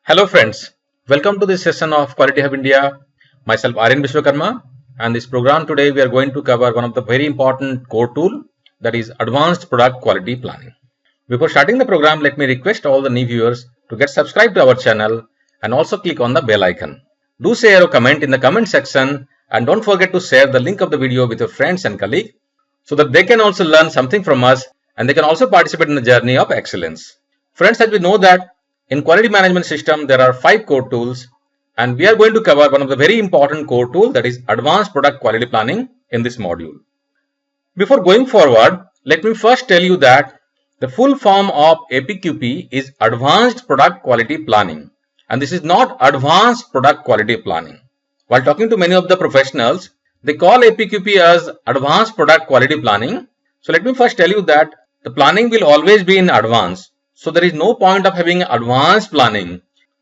Hello friends, welcome to this session of Quality Hub India. Myself Aryan Vishwakarma, and this program today we are going to cover one of the very important core tool, that is Advanced Product Quality Planning. Before starting the program, let me request all the new viewers to get subscribed to our channel and also click on the bell icon. Do share or comment in the comment section, and don't forget to share the link of the video with your friends and colleagues so that they can also learn something from us and they can also participate in the journey of excellence. Friends, as we know that in quality management system, there are 5 core tools, and we are going to cover one of the very important core tool, that is Advanced Product Quality Planning, in this module. Before going forward, let me first tell you that the full form of APQP is Advanced Product Quality Planning, and this is not Advanced Product Quality Planning. While talking to many of the professionals, they call APQP as Advanced Product Quality Planning. So let me first tell you that the planning will always be in advance. So there is no point of having advanced planning,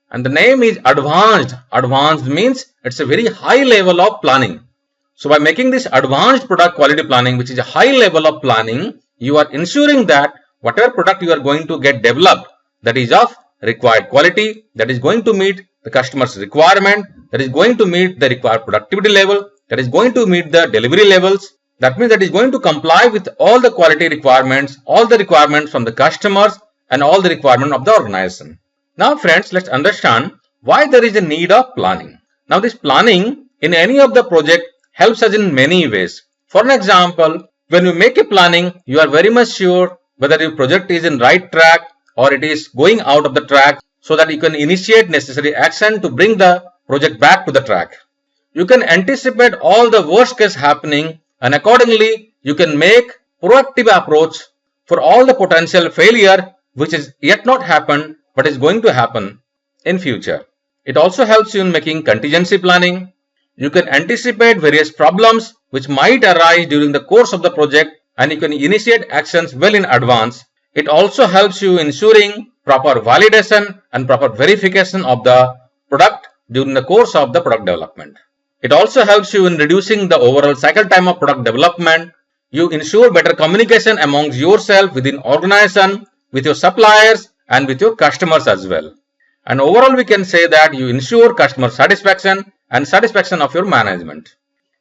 and the name is advanced. Advanced means it's a very high level of planning. So by making this advanced product quality planning, which is a high level of planning, you are ensuring that whatever product you are going to get developed, that is of required quality, that is going to meet the customer's requirement, that is going to meet the required productivity level, that is going to meet the delivery levels. That means that is going to comply with all the quality requirements, all the requirements from the customers, and all the requirement of the organization. Now friends, let's understand why there is a need of planning. Now this planning in any of the project helps us in many ways. For an example, when you make a planning, you are very much sure whether your project is in right track or it is going out of the track, so that you can initiate necessary action to bring the project back to the track. You can anticipate all the worst case happening, and accordingly you can make proactive approach for all the potential failure which is yet not happened but is going to happen in future. It also helps you in making contingency planning. You can anticipate various problems which might arise during the course of the project, and you can initiate actions well in advance. It also helps you ensuring proper validation and proper verification of the product during the course of the product development. It also helps you in reducing the overall cycle time of product development. You ensure better communication amongst yourself within organization, with your suppliers, and with your customers as well. And overall we can say that you ensure customer satisfaction and satisfaction of your management.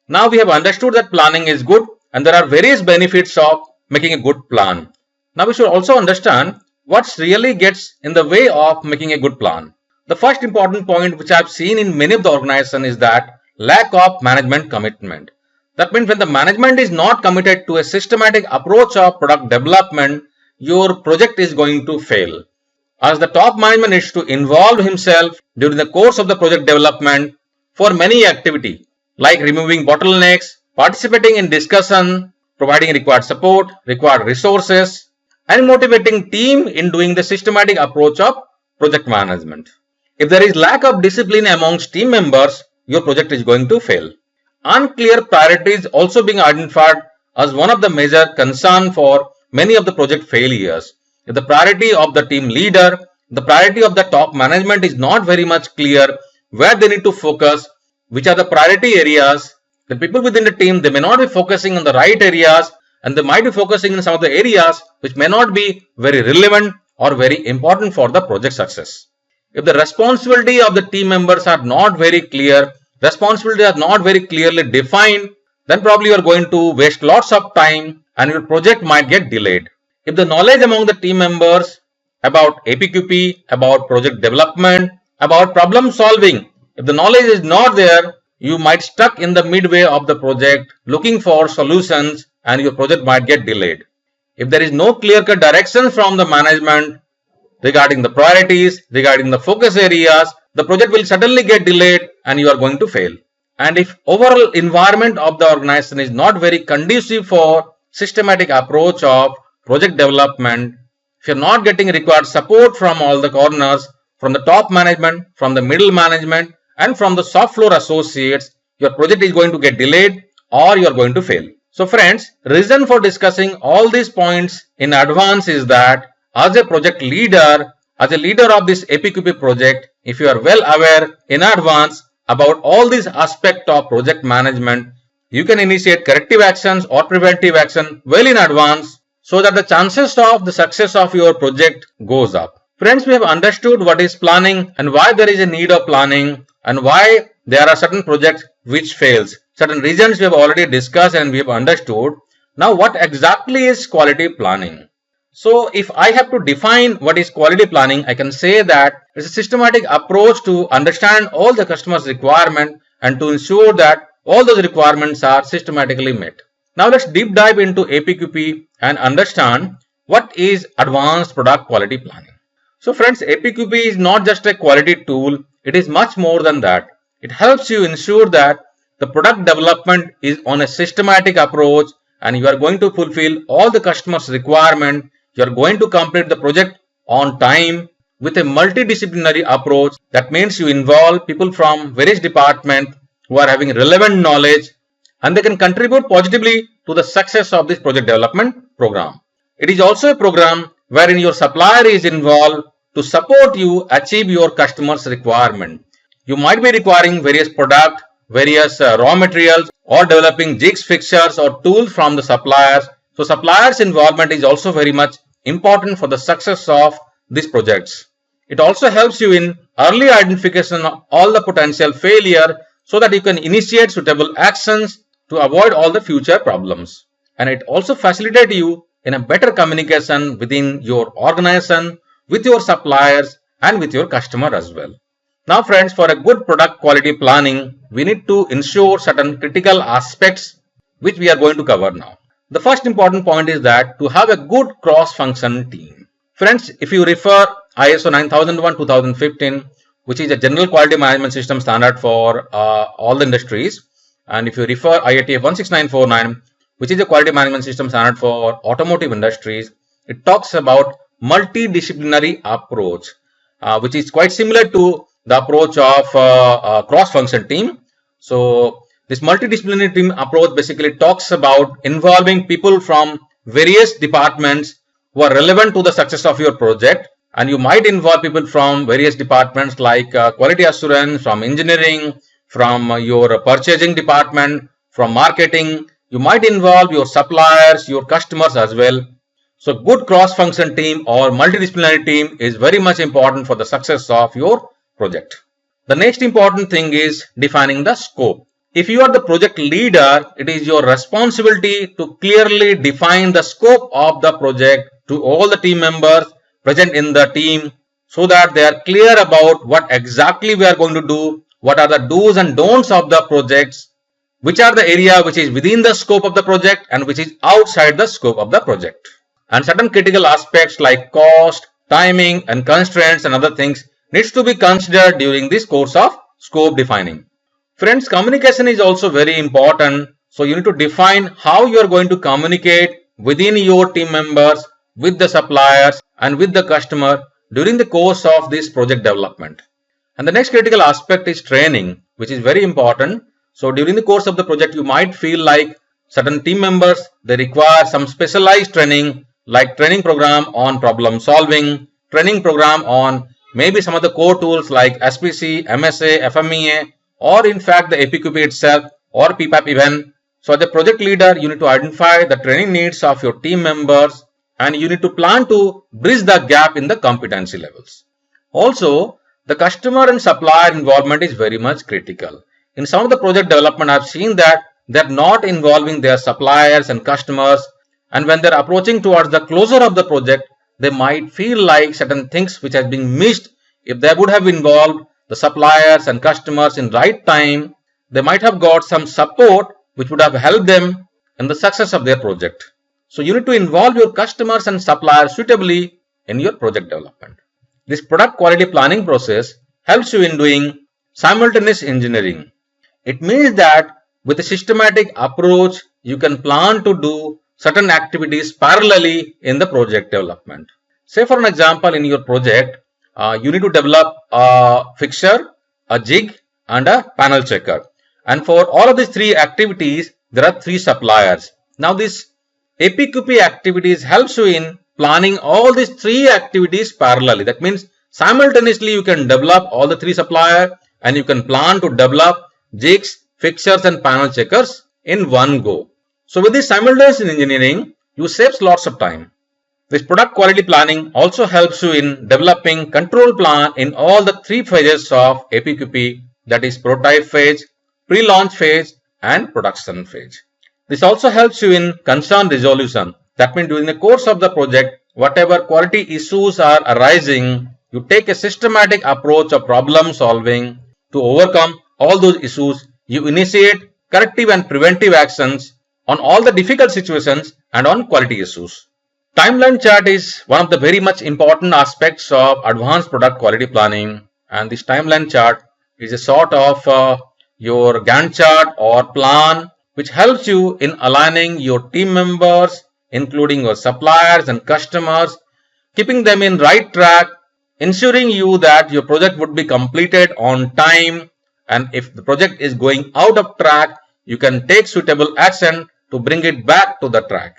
Now we have understood that planning is good, and there are various benefits of making a good plan. Now we should also understand what really gets in the way of making a good plan. The first important point which I have seen in many of the organizations is that lack of management commitment. That means when the management is not committed to a systematic approach of product development, your project is going to fail. As the top management is to involve himself during the course of the project development for many activities like removing bottlenecks, participating in discussion, providing required support, required resources, and motivating team in doing the systematic approach of project management. If there is lack of discipline amongst team members, your project is going to fail. Unclear priorities also being identified as one of the major concern for many of the project failures. If the priority of the team leader, the priority of the top management is not very much clear where they need to focus, which are the priority areas, the people within the team, they may not be focusing on the right areas, and they might be focusing in some of the areas which may not be very relevant or very important for the project success. If the responsibility of the team members are not very clear, responsibilities are not very clearly defined, then probably you are going to waste lots of time and your project might get delayed. If the knowledge among the team members about APQP, about project development, about problem solving, if the knowledge is not there, you might stuck in the midway of the project looking for solutions, and your project might get delayed. If there is no clear-cut direction from the management regarding the priorities, regarding the focus areas, the project will suddenly get delayed and you are going to fail. And if overall environment of the organization is not very conducive for systematic approach of project development, if you are not getting required support from all the corners, from the top management, from the middle management, and from the soft floor associates, your project is going to get delayed or you are going to fail. So friends, reason for discussing all these points in advance is that as a project leader, as a leader of this APQP project, if you are well aware in advance about all these aspects of project management, you can initiate corrective actions or preventive action well in advance so that the chances of the success of your project goes up. Friends, we have understood what is planning and why there is a need of planning and why there are certain projects which fails. Certain reasons we have already discussed and we have understood. Now, what exactly is quality planning? So, if I have to define what is quality planning, I can say that it's a systematic approach to understand all the customer's requirement and to ensure that all those requirements are systematically met. Now, let's deep dive into APQP and understand what is advanced product quality planning. So friends, APQP is not just a quality tool, it is much more than that. It helps you ensure that the product development is on a systematic approach and you are going to fulfill all the customer's requirement. You are going to complete the project on time with a multidisciplinary approach. That means you involve people from various departments who are having relevant knowledge and they can contribute positively to the success of this project development program. It is also a program wherein your supplier is involved to support you achieve your customer's requirement. You might be requiring various products, various raw materials or developing jigs, fixtures or tools from the suppliers. So suppliers' involvement is also very much important for the success of these projects. It also helps you in early identification of all the potential failure so that you can initiate suitable actions to avoid all the future problems. And it also facilitates you in a better communication within your organization, with your suppliers and with your customer as well. Now friends, for a good product quality planning, we need to ensure certain critical aspects which we are going to cover now. The first important point is that to have a good cross-function team. Friends, if you refer ISO 9001-2015, which is a general quality management system standard for all the industries, and if you refer IATF 16949, which is a quality management system standard for automotive industries, it talks about multidisciplinary approach, which is quite similar to the approach of cross-function team. So this multidisciplinary team approach basically talks about involving people from various departments who are relevant to the success of your project, and you might involve people from various departments like quality assurance, from engineering, from your purchasing department, from marketing. You might involve your suppliers, your customers as well. So good cross-function team or multidisciplinary team is very much important for the success of your project. The next important thing is defining the scope. If you are the project leader, it is your responsibility to clearly define the scope of the project to all the team members present in the team so that they are clear about what exactly we are going to do, what are the do's and don'ts of the projects, which are the area which is within the scope of the project and which is outside the scope of the project. And certain critical aspects like cost, timing and constraints and other things needs to be considered during this course of scope defining. Friends, communication is also very important. So you need to define how you are going to communicate within your team members, with the suppliers and with the customer during the course of this project development. And the next critical aspect is training, which is very important. So during the course of the project, you might feel like certain team members, they require some specialized training, like training program on problem solving, training program on maybe some of the core tools like SPC, MSA, FMEA, or in fact the APQP itself or PPAP even. So as a project leader, you need to identify the training needs of your team members and you need to plan to bridge the gap in the competency levels. Also, the customer and supplier involvement is very much critical. In some of the project development, I have seen that they are not involving their suppliers and customers, and when they are approaching towards the closure of the project, they might feel like certain things which have been missed. If they would have involved the suppliers and customers in right time, they might have got some support which would have helped them in the success of their project. So you need to involve your customers and suppliers suitably in your project development. This product quality planning process helps you in doing simultaneous engineering. It means that with a systematic approach, you can plan to do certain activities parallelly in the project development. Say for an example, in your project, you need to develop a fixture, a jig and a panel checker. And for all of these three activities, there are three suppliers. Now this APQP activities helps you in planning all these three activities parallelly. That means simultaneously you can develop all the three suppliers and you can plan to develop jigs, fixtures and panel checkers in one go. So with this simultaneous engineering, you save lots of time. This product quality planning also helps you in developing control plan in all the three phases of APQP, that is prototype phase, pre-launch phase and production phase. This also helps you in concern resolution. That means during the course of the project, whatever quality issues are arising, you take a systematic approach of problem solving to overcome all those issues. You initiate corrective and preventive actions on all the difficult situations and on quality issues. Timeline chart is one of the very much important aspects of advanced product quality planning, and this timeline chart is a sort of your Gantt chart or plan which helps you in aligning your team members, including your suppliers and customers, keeping them in right track, ensuring you that your project would be completed on time, and if the project is going out of track, you can take suitable action to bring it back to the track.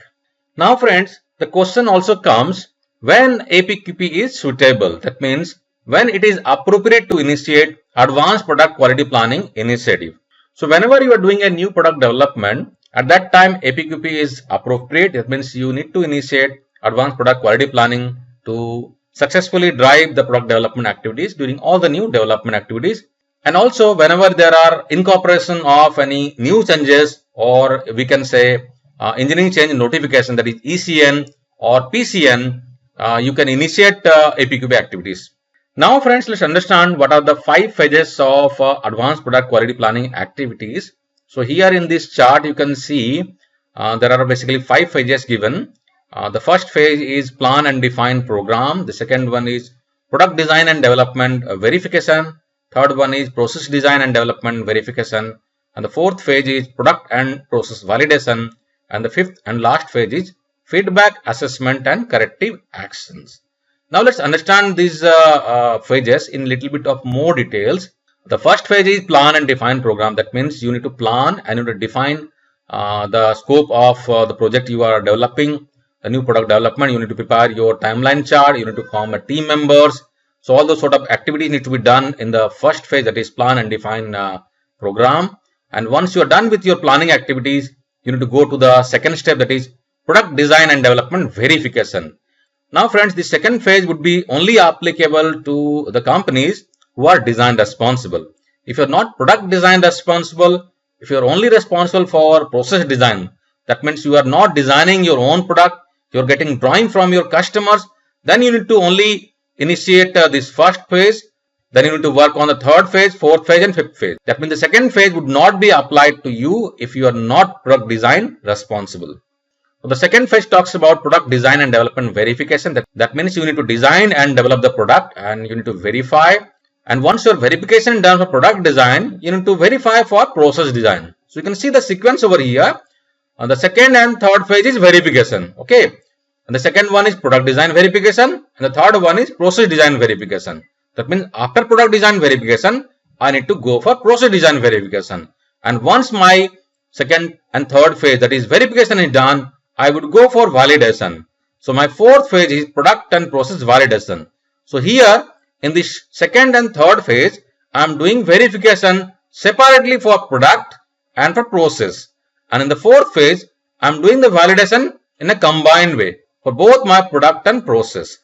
Now friends, the question also comes when APQP is suitable. That means when it is appropriate to initiate advanced product quality planning initiative. So whenever you are doing a new product development, at that time APQP is appropriate. That means you need to initiate advanced product quality planning to successfully drive the product development activities during all the new development activities. And also whenever there are incorporation of any new changes, or we can say engineering change notification, that is ECN or PCN, you can initiate APQP activities. Now friends, let's understand what are the 5 phases of advanced product quality planning activities. So here in this chart you can see there are basically 5 phases given. The first phase is plan and define program. The second one is product design and development verification. Third one is process design and development verification. And the fourth phase is product and process validation. And the fifth and last phase is feedback, assessment and corrective actions. Now let's understand these phases in little bit of more details. The first phase is plan and define program. That means you need to plan and you need to define the scope of the project you are developing, the new product development. You need to prepare your timeline chart. You need to form a team members. So all those sort of activities need to be done in the first phase, that is plan and define program. And once you are done with your planning activities, you need to go to the second step, that is product design and development verification. Now friends, the second phase would be only applicable to the companies who are design responsible. If you are not product design responsible, if you are only responsible for process design, that means you are not designing your own product, you are getting drawing from your customers, then you need to only initiate this first phase. Then you need to work on the third phase, fourth phase and fifth phase. That means the second phase would not be applied to you if you are not product design responsible. So the second phase talks about product design and development verification. That means you need to design and develop the product and you need to verify. And once your verification is done for product design, you need to verify for process design. So you can see the sequence over here. The second and third phase is verification. Okay. And the second one is product design verification and the third one is process design verification. That means after product design verification, I need to go for process design verification. And once my second and third phase, that is verification, is done, I would go for validation. So my fourth phase is product and process validation. So here in this second and third phase, I am doing verification separately for product and for process. And in the fourth phase, I am doing the validation in a combined way for both my product and process.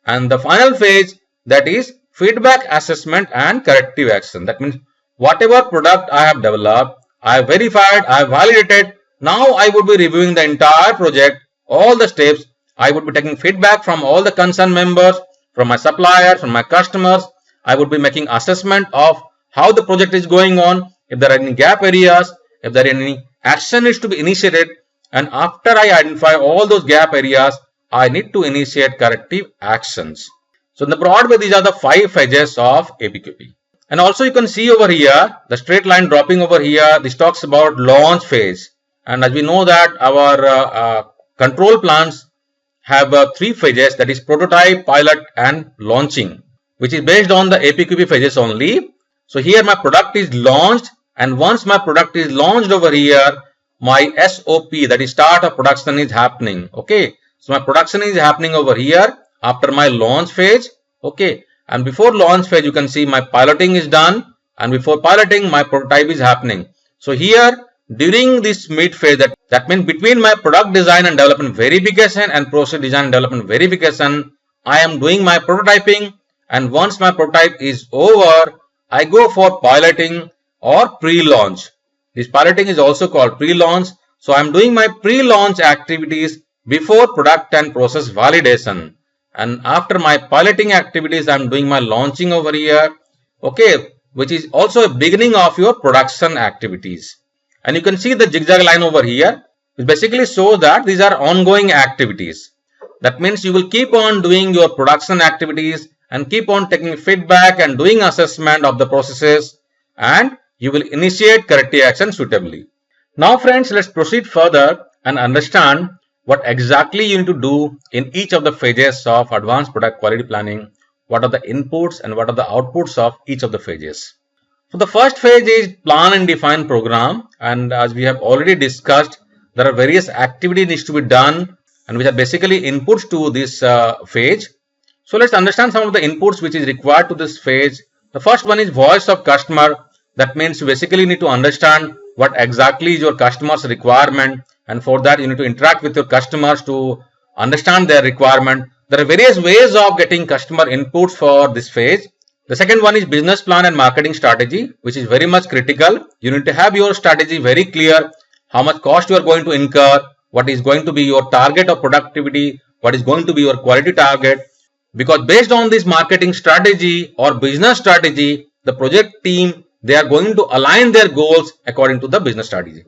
And the final phase, that is feedback, assessment and corrective action. That means whatever product I have developed, I have verified, I have validated. Now I would be reviewing the entire project, all the steps. I would be taking feedback from all the concerned members, from my suppliers, from my customers. I would be making assessment of how the project is going on, if there are any gap areas, if there are any action needs to be initiated. And after I identify all those gap areas, I need to initiate corrective actions. So in the broad way, these are the 5 phases of APQP. And also you can see over here, the straight line dropping over here, this talks about launch phase. And as we know that our control plans have 3 phases, that is prototype, pilot and launching, which is based on the APQP phases only. So here my product is launched, and once my product is launched over here, my SOP, that is start of production, is happening. Okay. So my production is happening over here after my launch phase. Okay. And before launch phase, you can see my piloting is done, and before piloting my prototype is happening. So here during this mid phase, that That means between my product design and development verification and process design and development verification, I am doing my prototyping, and once my prototype is over, I go for piloting or pre-launch. This piloting is also called pre-launch. So I am doing my pre-launch activities before product and process validation. And after my piloting activities, I am doing my launching over here. Okay, which is also a beginning of your production activities. And you can see the zigzag line over here, which basically shows that these are ongoing activities. That means you will keep on doing your production activities and keep on taking feedback and doing assessment of the processes, and you will initiate corrective action suitably. Now friends, let's proceed further and understand what exactly you need to do in each of the phases of advanced product quality planning. What are the inputs and what are the outputs of each of the phases. So the first phase is plan and define program, and as we have already discussed, there are various activities needs to be done and which are basically inputs to this phase. So let's understand some of the inputs which is required to this phase. The first one is voice of customer. That means you basically need to understand what exactly is your customer's requirement, and for that you need to interact with your customers to understand their requirement. There are various ways of getting customer inputs for this phase. The second one is business plan and marketing strategy, which is very much critical. You need to have your strategy very clear, how much cost you are going to incur, what is going to be your target of productivity, what is going to be your quality target. Because based on this marketing strategy or business strategy, the project team, they are going to align their goals according to the business strategy.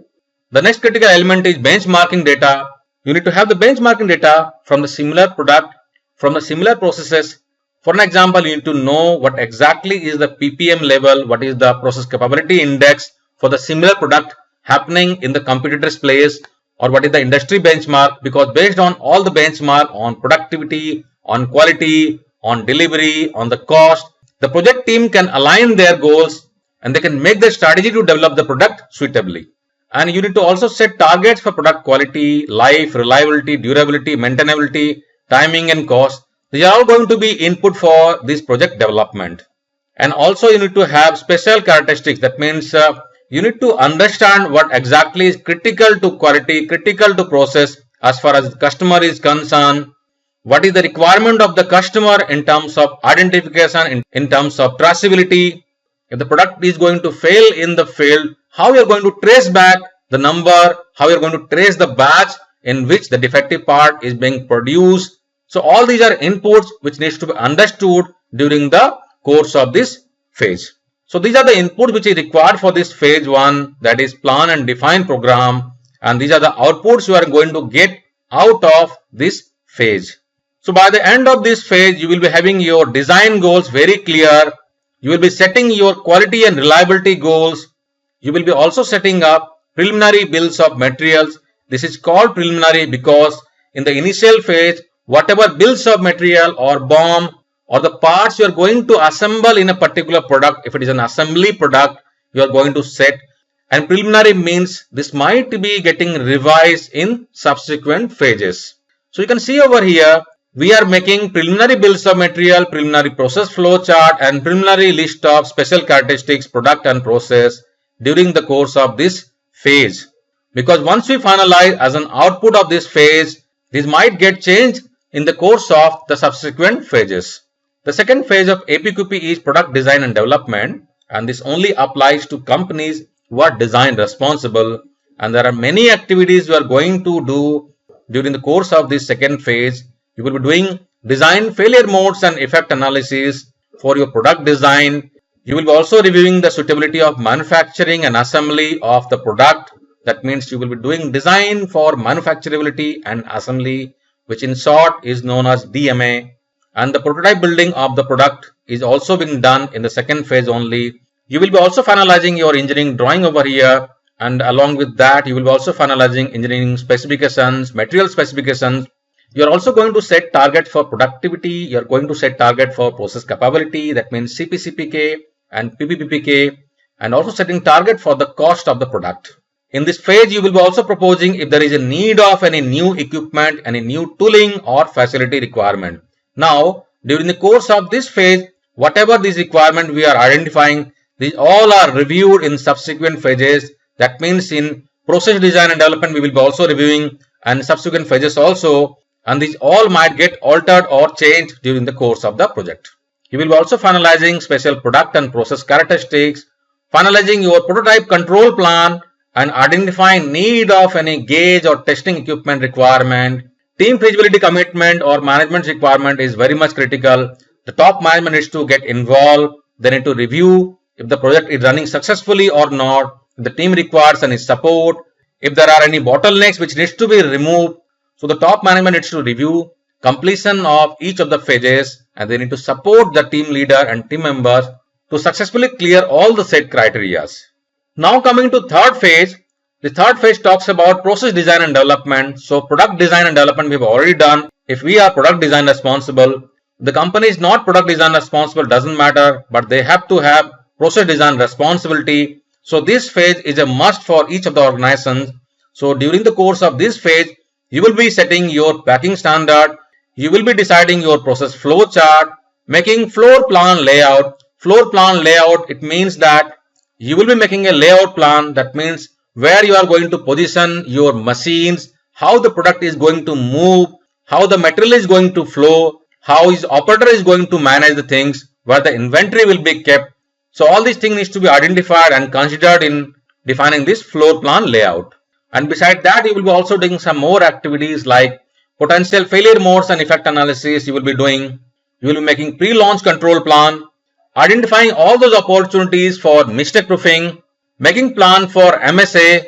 The next critical element is benchmarking data. You need to have the benchmarking data from the similar product, from the similar processes. For an example, you need to know what exactly is the PPM level, what is the process capability index for the similar product happening in the competitor's place, or what is the industry benchmark, because based on all the benchmark on productivity, on quality, on delivery, on the cost, the project team can align their goals and they can make the strategy to develop the product suitably. And you need to also set targets for product quality, life, reliability, durability, maintainability, timing and cost. These are all going to be input for this project development. And also you need to have special characteristics. That means you need to understand what exactly is critical to quality, critical to process as far as the customer is concerned. What is the requirement of the customer in terms of identification, in terms of traceability. If the product is going to fail in the field, how you are going to trace back the number, how you are going to trace the batch in which the defective part is being produced. So all these are inputs which needs to be understood during the course of this phase. So these are the inputs which is required for this phase 1, that is plan and define program, and these are the outputs you are going to get out of this phase. So by the end of this phase, you will be having your design goals very clear. You will be setting your quality and reliability goals. You will be also setting up preliminary bills of materials. This is called preliminary because in the initial phase, whatever bills of material or BOM or the parts you are going to assemble in a particular product, if it is an assembly product, you are going to set. And preliminary means this might be getting revised in subsequent phases. So you can see over here, we are making preliminary bills of material, preliminary process flow chart, and preliminary list of special characteristics, product and process during the course of this phase. Because once we finalize as an output of this phase, this might get changed in the course of the subsequent phases. The second phase of APQP is product design and development, and this only applies to companies who are design responsible, and there are many activities you are going to do during the course of this second phase. You will be doing design failure modes and effect analysis for your product design. You will be also reviewing the suitability of manufacturing and assembly of the product. That means you will be doing design for manufacturability and assembly, which in short is known as DMA. And the prototype building of the product is also being done in the second phase only. You will be also finalizing your engineering drawing over here, and along with that you will be also finalizing engineering specifications, material specifications. You are also going to set target for productivity. You are going to set target for process capability. That means CPCPK and PPPPK, and also setting target for the cost of the product. In this phase, you will be also proposing if there is a need of any new equipment, any new tooling or facility requirement. Now, during the course of this phase, whatever these requirements we are identifying, these all are reviewed in subsequent phases. That means in process design and development we will be also reviewing, and subsequent phases also, and these all might get altered or changed during the course of the project. You will be also finalizing special product and process characteristics, finalizing your prototype control plan, and identifying need of any gauge or testing equipment requirement. Team feasibility commitment or management requirement is very much critical. The top management needs to get involved. They need to review if the project is running successfully or not. If the team requires any support, if there are any bottlenecks which needs to be removed. So the top management needs to review completion of each of the phases, and they need to support the team leader and team members to successfully clear all the set criteria. Now coming to third phase. The third phase talks about process design and development. So product design and development we have already done. If we are product design responsible, the company is not product design responsible, doesn't matter, but they have to have process design responsibility. So this phase is a must for each of the organizations. So during the course of this phase, you will be setting your packing standard, you will be deciding your process flow chart, making floor plan layout. Floor plan layout, it means that you will be making a layout plan. That means where you are going to position your machines, how the product is going to move, how the material is going to flow, how his operator is going to manage the things, where the inventory will be kept. So all these things needs to be identified and considered in defining this floor plan layout. And beside that, you will be also doing some more activities like potential failure modes and effect analysis you will be doing. You will be making pre-launch control plan, identifying all those opportunities for mistake proofing, making plan for MSA,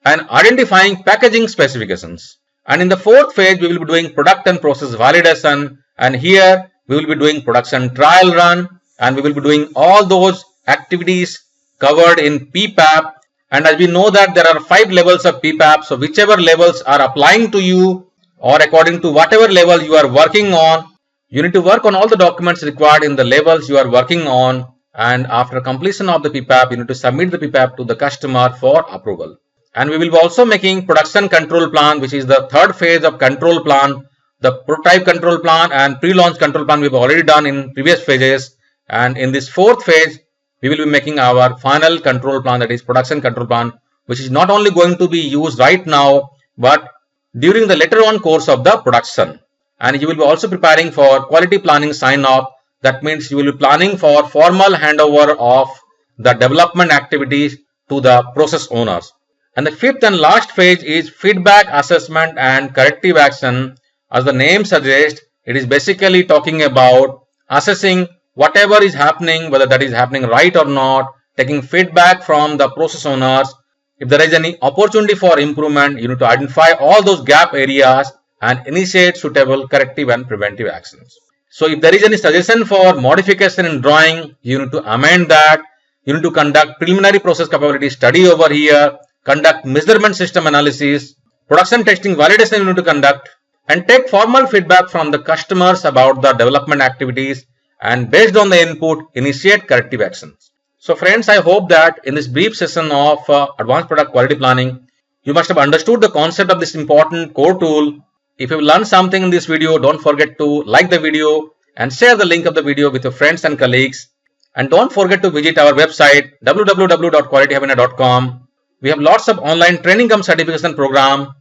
and identifying packaging specifications. And in the fourth phase, we will be doing product and process validation, and here we will be doing production trial run, and we will be doing all those activities covered in PPAP. And as we know that there are 5 levels of PPAP, so whichever levels are applying to you or according to whatever level you are working on, you need to work on all the documents required in the levels you are working on, and after completion of the PPAP, you need to submit the PPAP to the customer for approval. And we will be also making production control plan, which is the third phase of control plan. The prototype control plan and pre-launch control plan we have already done in previous phases, and in this fourth phase, we will be making our final control plan, that is production control plan, which is not only going to be used right now, but during the later on course of the production. And you will be also preparing for quality planning sign off. That means you will be planning for formal handover of the development activities to the process owners. And the fifth and last phase is feedback assessment and corrective action. As the name suggests, it is basically talking about assessing whatever is happening, whether that is happening right or not, taking feedback from the process owners. If there is any opportunity for improvement, you need to identify all those gap areas and initiate suitable corrective and preventive actions. So if there is any suggestion for modification in drawing, you need to amend that. You need to conduct preliminary process capability study over here, conduct measurement system analysis, production testing validation you need to conduct, and take formal feedback from the customers about the development activities, and based on the input, initiate corrective actions. So friends, I hope that in this brief session of advanced product quality planning, you must have understood the concept of this important core tool. If you learned something in this video, don't forget to like the video and share the link of the video with your friends and colleagues. And don't forget to visit our website www.qualityhappiness.com. We have lots of online training cum certification program.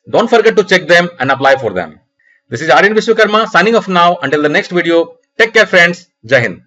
Don't forget to check them and apply for them. This is Aryan Vishwakarma signing off now. Until the next video, take care friends. Jai Hind.